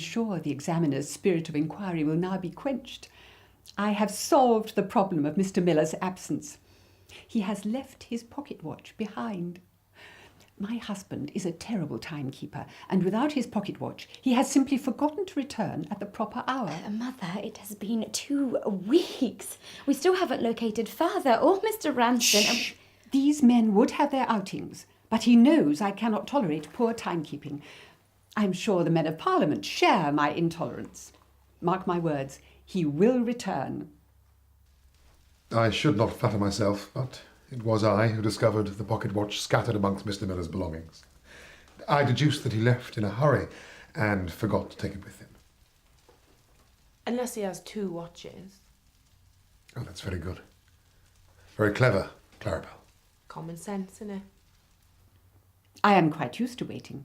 sure the examiner's spirit of inquiry will now be quenched. I have solved the problem of Mr. Miller's absence. He has left his pocket watch behind. My husband is a terrible timekeeper, and without his pocket watch, he has simply forgotten to return at the proper hour. Mother, it has been 2 weeks. We still haven't located Father or Mr. Ranson. Shh! These men would have their outings, but he knows I cannot tolerate poor timekeeping. I'm sure the men of Parliament share my intolerance. Mark my words, he will return. I should not flatter myself, but it was I who discovered the pocket watch scattered amongst Mr. Miller's belongings. I deduced that he left in a hurry and forgot to take it with him. Unless he has 2 watches. Oh, that's very good. Very clever, Clarabelle. Common sense, innit? I am quite used to waiting.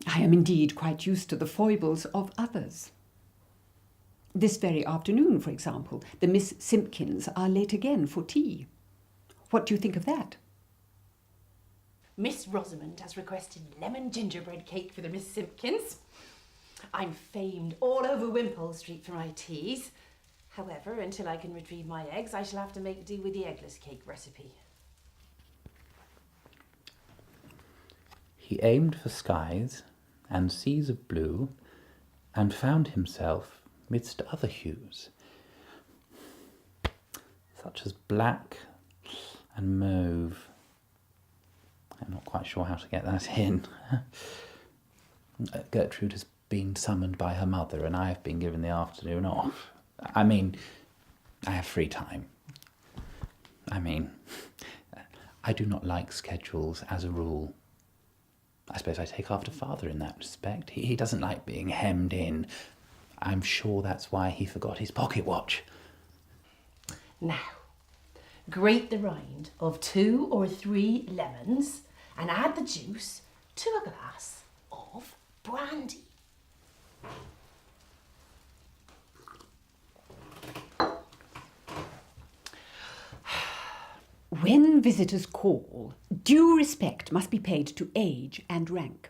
I am indeed quite used to the foibles of others. This very afternoon, for example, the Miss Simpkins are late again for tea. What do you think of that? Miss Rosamond has requested lemon gingerbread cake for the Miss Simpkins. I'm famed all over Wimpole Street for my teas. However, until I can retrieve my eggs, I shall have to make do with the eggless cake recipe. He aimed for skies and seas of blue, and found himself midst other hues, such as black and mauve. I'm not quite sure how to get that in. Gertrude has been summoned by her mother, and I have been given the afternoon off. I mean, I have free time. I do not like schedules as a rule. I suppose I take after Father in that respect. He doesn't like being hemmed in. I'm sure that's why he forgot his pocket watch. Now, grate the rind of 2 or 3 lemons and add the juice to a glass of brandy. When visitors call, due respect must be paid to age and rank.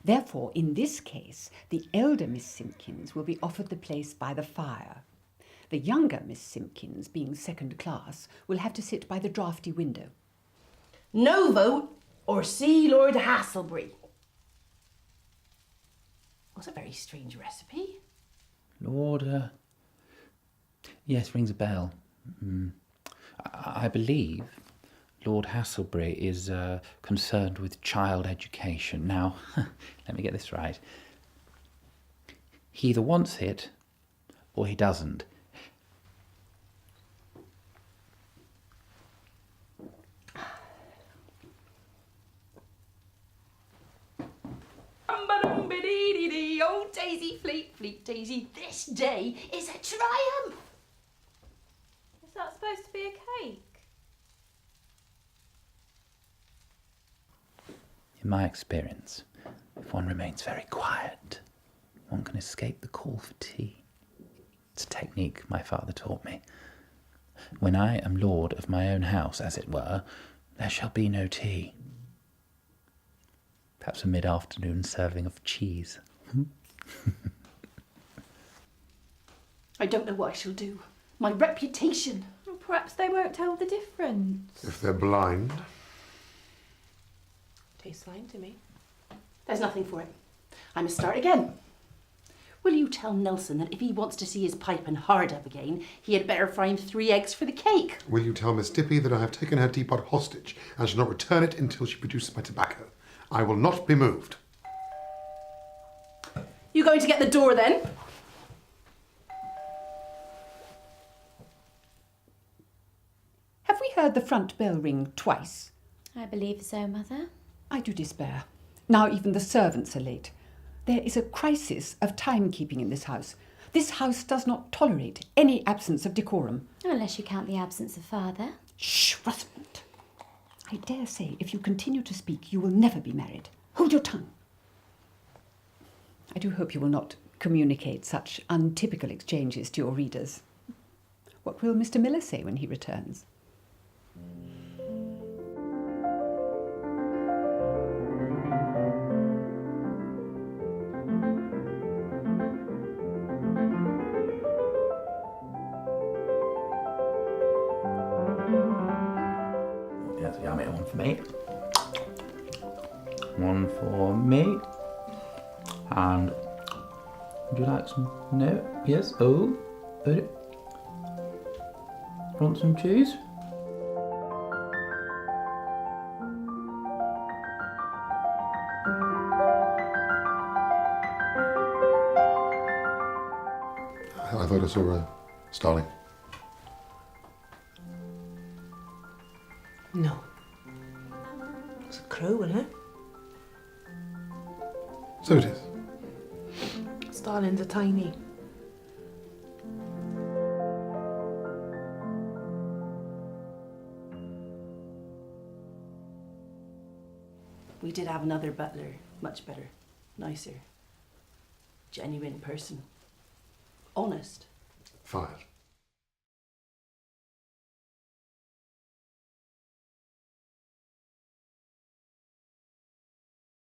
Therefore, in this case, the elder Miss Simpkins will be offered the place by the fire. The younger Miss Simpkins, being second class, will have to sit by the draughty window. No vote or see Lord Hasselbury. Was a very strange recipe. Lord, yes, rings a bell. I believe Lord Hasselbury is concerned with child education. Now, let me get this right. He either wants it or he doesn't. Oh, Daisy, fleet, fleet, Daisy, this day is a triumph. Is that supposed to be a cake? In my experience, if one remains very quiet, one can escape the call for tea. It's a technique my father taught me. When I am lord of my own house, as it were, there shall be no tea. Perhaps a mid-afternoon serving of cheese. I don't know what I shall do. My reputation. Well, perhaps they won't tell the difference. If they're blind. Tastes fine to me. There's nothing for it. I must start again. Will you tell Nelson that if he wants to see his pipe and hard up again, he had better find 3 eggs for the cake? Will you tell Miss Dippy that I have taken her teapot hostage and shall not return it until she produces my tobacco? I will not be moved. You going to get the door then? Have we heard the front bell ring twice? I believe so, Mother. I do despair. Now even the servants are late. There is a crisis of timekeeping in this house. This house does not tolerate any absence of decorum. Unless you count the absence of Father. Shh, Rosamond. I dare say if you continue to speak, you will never be married. Hold your tongue. I do hope you will not communicate such untypical exchanges to your readers. What will Mr. Miller say when he returns? for me. One for me. And would you like some? No? Yes? Oh? Want some cheese? I thought I saw a starling. No. It's a crow, isn't it? So it is. Starlings are tiny. We did have another butler, much better, nicer, genuine person. Honest. Fired.